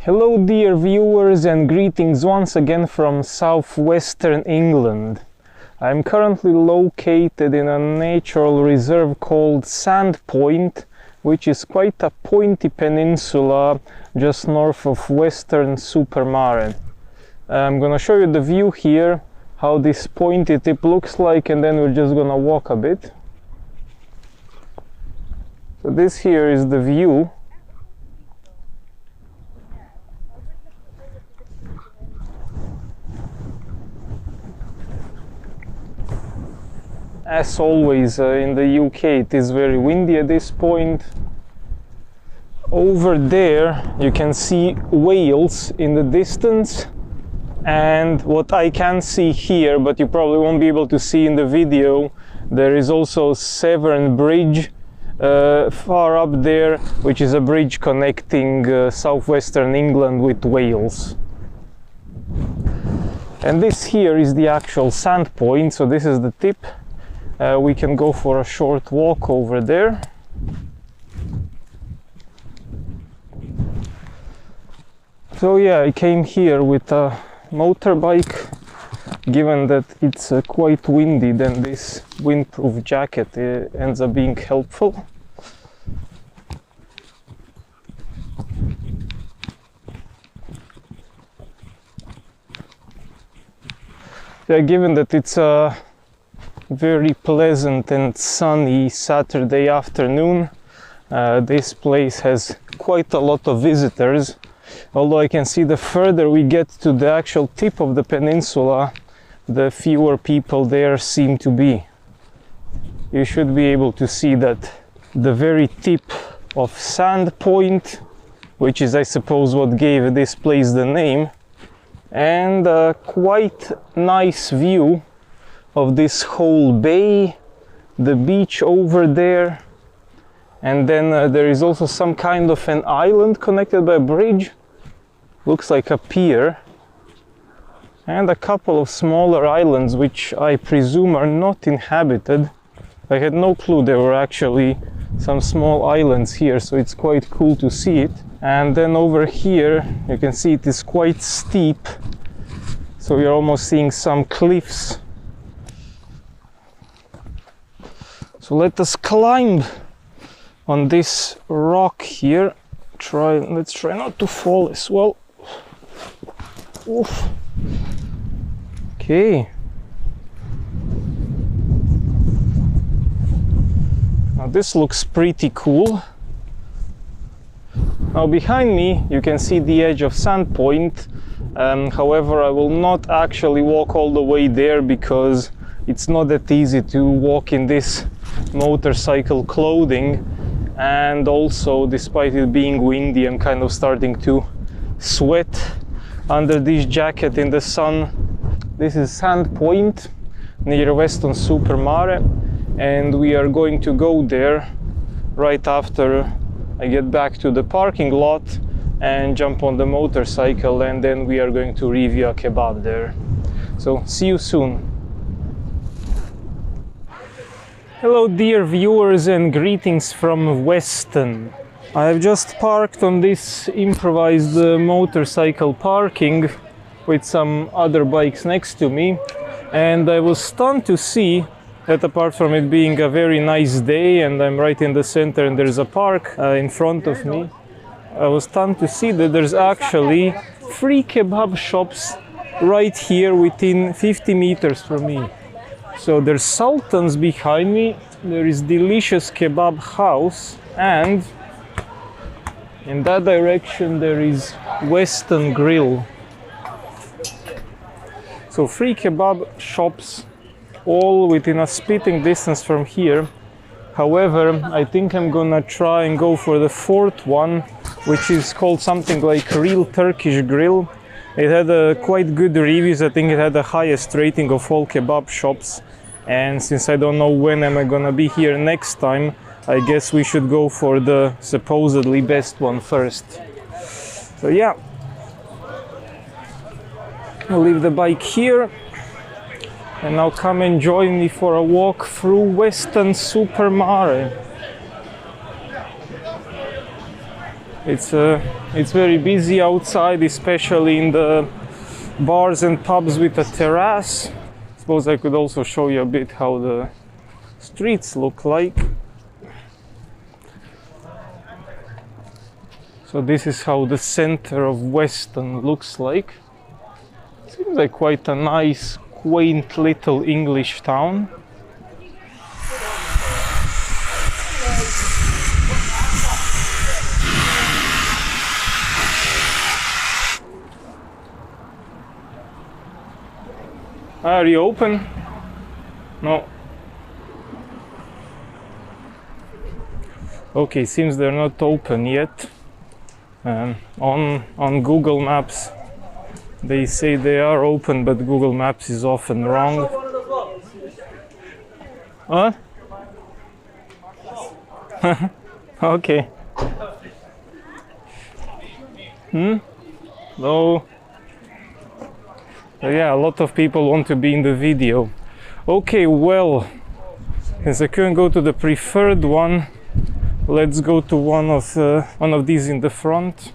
Hello dear viewers and greetings once again from southwestern England. I'm currently located in a natural reserve called Sandpoint, which is quite a pointy peninsula just north of Weston-super-Mare. I'm gonna show you the view here, how this pointy tip looks like, and then we're just gonna walk a bit. So this here is the view. As always in the UK, it is very windy at this point. Over there you can see Wales in the distance, and what I can see here, but you probably won't be able to see in the video, there is also Severn Bridge far up there, which is a bridge connecting southwestern England with Wales. And this here is the actual sand point, so this is the tip. We can go for a short walk over there. So yeah, I came here with a motorbike. Given that it's quite windy, then this windproof jacket ends up being helpful. Yeah, given that it's a very pleasant and sunny Saturday afternoon, this place has quite a lot of visitors, although I can see the further we get to the actual tip of the peninsula, the fewer people there seem to be. You should be able to see that the very tip of Sandpoint, which is I suppose what gave this place the name, and a quite nice view of this whole bay, the beach over there, and then there is also some kind of an island connected by a bridge, looks like a pier, and a couple of smaller islands which I presume are not inhabited. I had no clue there were actually some small islands here, so it's quite cool to see it. And then over here you can see it is quite steep, so you're almost seeing some cliffs. So let us climb on this rock here. Let's try not to fall as well. Oof. Okay. Now this looks pretty cool. Now behind me you can see the edge of Sandpoint. However, I will not actually walk all the way there because it's not that easy to walk in this motorcycle clothing, and also despite it being windy, I'm kind of starting to sweat under this jacket in the sun. This is Sandpoint near Weston-super-Mare, and we are going to go there right after I get back to the parking lot and jump on the motorcycle, and then we are going to review a kebab there. So see you soon. Hello dear viewers and greetings from Weston. I have just parked on this improvised motorcycle parking with some other bikes next to me, and I was stunned to see that apart from it being a very nice day and I'm right in the center and there's a park in front of me, I was stunned to see that there's actually 3 kebab shops right here within 50 meters from me. So there's Sultan's behind me, there is Delicious Kebab House, and in that direction there is Weston Grill. So 3 kebab shops all within a spitting distance from here. However, I think I'm gonna try and go for the 4th one, which is called something like Real Turkish Grill. It had quite good reviews. I think it had the highest rating of all kebab shops, and since I don't know when I'm gonna be here next time, I guess we should go for the supposedly best one first. So yeah, I'll leave the bike here and now come and join me for a walk through Weston-super-Mare. It's very busy outside, especially in the bars and pubs with a terrace. Suppose I could also show you a bit how the streets look like. So this is how the center of Weston looks like. Seems like quite a nice, quaint little English town. Are you open? No. Okay, seems they're not open yet. On Google Maps they say they are open, but Google Maps is often wrong. What? Okay. No. Yeah, a lot of people want to be in the video. Okay, well, since I couldn't go to the preferred one, let's go to one of these in the front.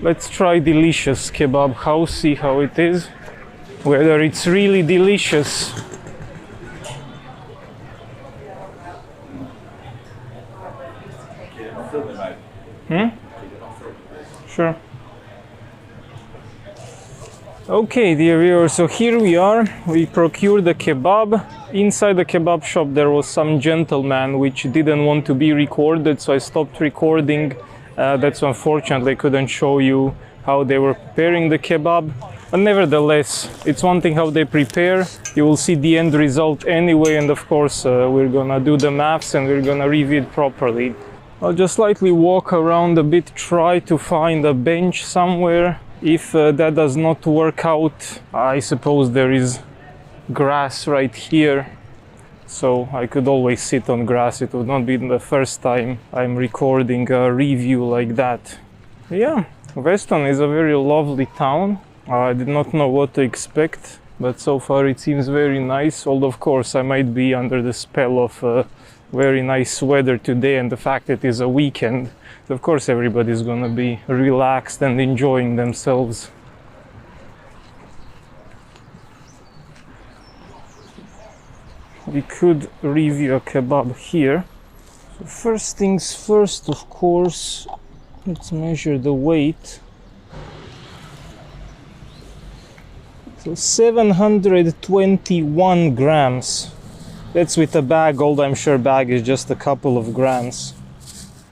Let's try Delicious Kebab House, see how it is, whether it's really delicious. Sure. Okay, dear viewers, so here we are. We procured the kebab. Inside the kebab shop there was some gentleman which didn't want to be recorded, so I stopped recording. That's unfortunately I couldn't show you how they were preparing the kebab. But nevertheless, it's one thing how they prepare. You will see the end result anyway, and of course we're gonna do the maths and we're gonna review it properly. I'll just slightly walk around a bit, try to find a bench somewhere. If that does not work out, I suppose there is grass right here, so I could always sit on grass. It would not be the first time I'm recording a review like that. Yeah, Weston is a very lovely town. I did not know what to expect, but so far it seems very nice, although of course I might be under the spell of very nice weather today and the fact it is a weekend. Of course everybody's gonna be relaxed and enjoying themselves. We could review a kebab here. So first things first, of course, let's measure the weight. So 721 grams. That's with a bag, although I'm sure bag is just a couple of grams.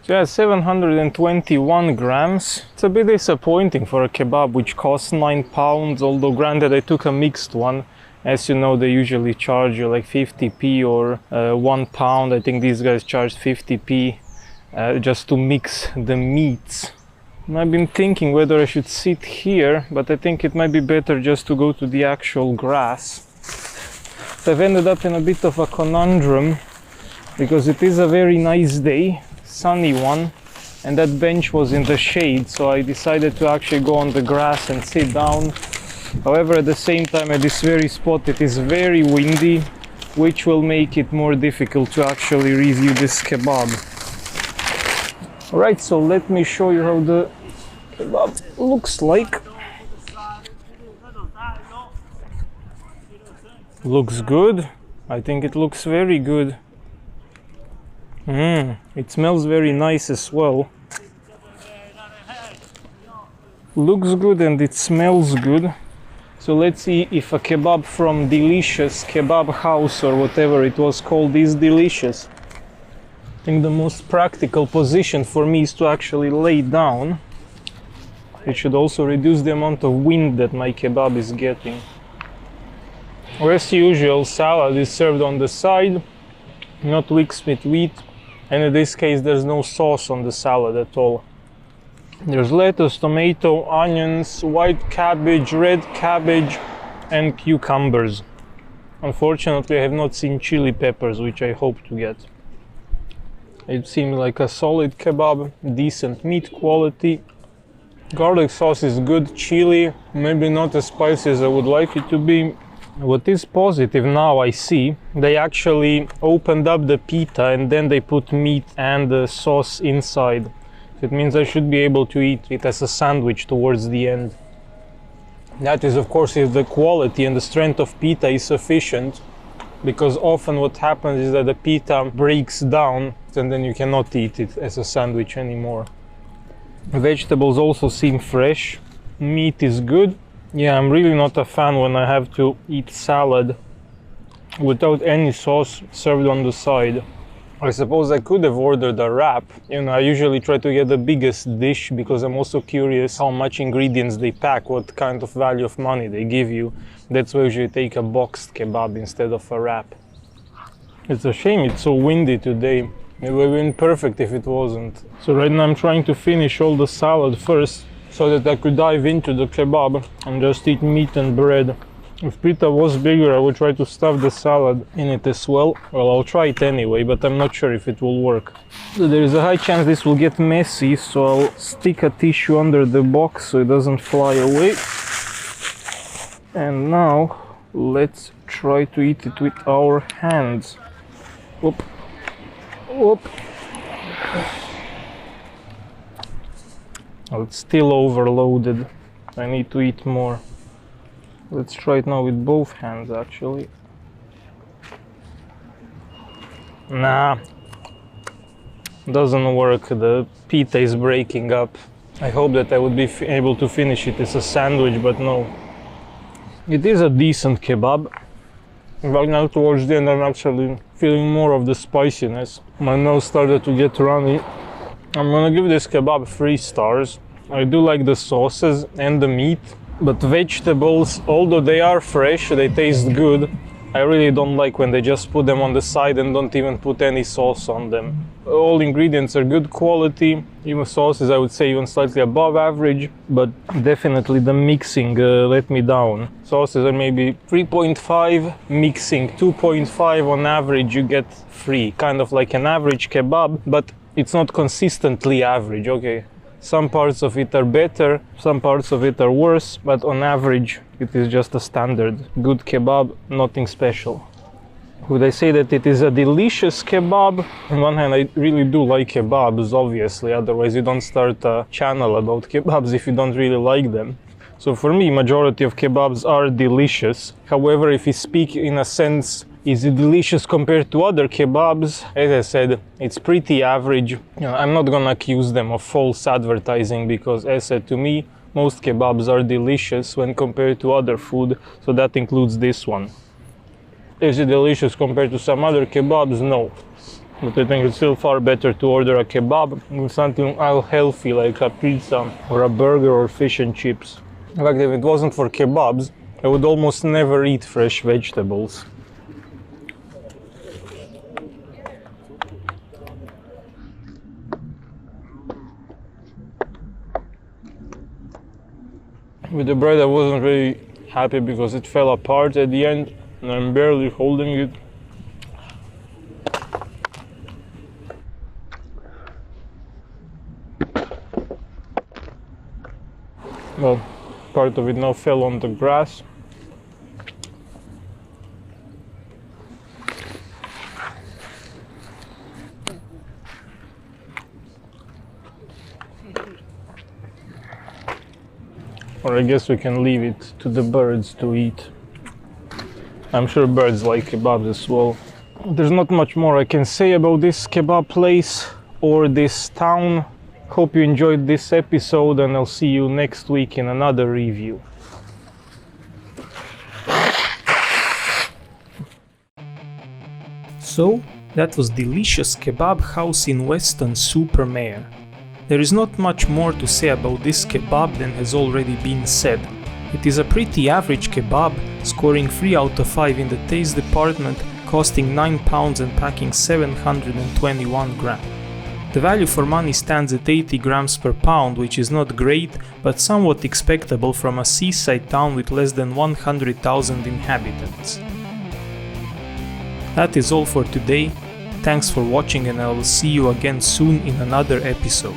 So yeah, 721 grams. It's a bit disappointing for a kebab which costs £9, although granted I took a mixed one. As you know, they usually charge you like 50p or £1. I think these guys charge 50p just to mix the meats. And I've been thinking whether I should sit here, but I think it might be better just to go to the actual grass. So I've ended up in a bit of a conundrum because it is a very nice day, sunny one, and that bench was in the shade, so I decided to actually go on the grass and sit down. However, at the same time, at this very spot it is very windy, which will make it more difficult to actually review this kebab. Alright, so let me show you how the kebab looks like. Looks good. I think it looks very good. It smells very nice as well. Looks good and it smells good. So let's see if a kebab from Delicious Kebab House or whatever it was called is delicious. I think the most practical position for me is to actually lay down. It should also reduce the amount of wind that my kebab is getting. As usual, salad is served on the side, not mixed with wheat, and in this case there's no sauce on the salad at all. There's lettuce, tomato, onions, white cabbage, red cabbage, and cucumbers. Unfortunately, I have not seen chili peppers, which I hope to get. It seems like a solid kebab, decent meat quality. Garlic sauce is good, chili, maybe not as spicy as I would like it to be. What is positive now I see, they actually opened up the pita and then they put meat and the sauce inside. It means I should be able to eat it as a sandwich towards the end. That is, of course, if the quality and the strength of pita is sufficient, because often what happens is that the pita breaks down and then you cannot eat it as a sandwich anymore. Vegetables also seem fresh. Meat is good. Yeah, I'm really not a fan when I have to eat salad without any sauce served on the side. I suppose I could have ordered a wrap. I usually try to get the biggest dish because I'm also curious how much ingredients they pack, what kind of value of money they give you. That's why I usually take a boxed kebab instead of a wrap. It's a shame it's so windy today. It would have been perfect if it wasn't. So right now I'm trying to finish all the salad first so that I could dive into the kebab and just eat meat and bread. If pita was bigger, I would try to stuff the salad in it as well. Well, I'll try it anyway, but I'm not sure if it will work. So there is a high chance this will get messy, so I'll stick a tissue under the box so it doesn't fly away. And now, let's try to eat it with our hands. Whoop. Whoop. Oh, it's still overloaded. I need to eat more. Let's try it now with both hands, actually. Nah, doesn't work. The pita is breaking up. I hope that I would be able to finish it as a sandwich, but no. It is a decent kebab. Right now towards the end I'm actually feeling more of the spiciness. My nose started to get runny. I'm gonna give this kebab 3 stars. I do like the sauces and the meat. But vegetables, although they are fresh, they taste good. I really don't like when they just put them on the side and don't even put any sauce on them. All ingredients are good quality, even sauces I would say even slightly above average, but definitely the mixing let me down. Sauces are maybe 3.5, mixing 2.5, on average you get 3. Kind of like an average kebab, but it's not consistently average, okay? Some parts of it are better, some parts of it are worse, but on average it is just a standard good kebab, nothing special. Would I say that it is a delicious kebab? On one hand, I really do like kebabs, obviously, otherwise you don't start a channel about kebabs if you don't really like them. So for me, majority of kebabs are delicious. However, if you speak in a sense, is it delicious compared to other kebabs? As I said, it's pretty average. I'm not gonna accuse them of false advertising because, as said, to me, most kebabs are delicious when compared to other food, so that includes this one. Is it delicious compared to some other kebabs? No. But I think it's still far better to order a kebab with something healthy like a pizza or a burger or fish and chips. In fact, if it wasn't for kebabs, I would almost never eat fresh vegetables. With the bread I wasn't really happy because it fell apart at the end and I'm barely holding it. Well, part of it now fell on the grass. Or I guess we can leave it to the birds to eat. I'm sure birds like kebabs as well. There's not much more I can say about this kebab place or this town. Hope you enjoyed this episode and I'll see you next week in another review. So, that was Delicious Kebab House in Weston-super-Mare. There is not much more to say about this kebab than has already been said. It is a pretty average kebab, scoring 3 out of 5 in the taste department, costing £9 and packing 721 grams. The value for money stands at 80 grams per pound, which is not great, but somewhat expectable from a seaside town with less than 100,000 inhabitants. That is all for today. Thanks for watching and I will see you again soon in another episode.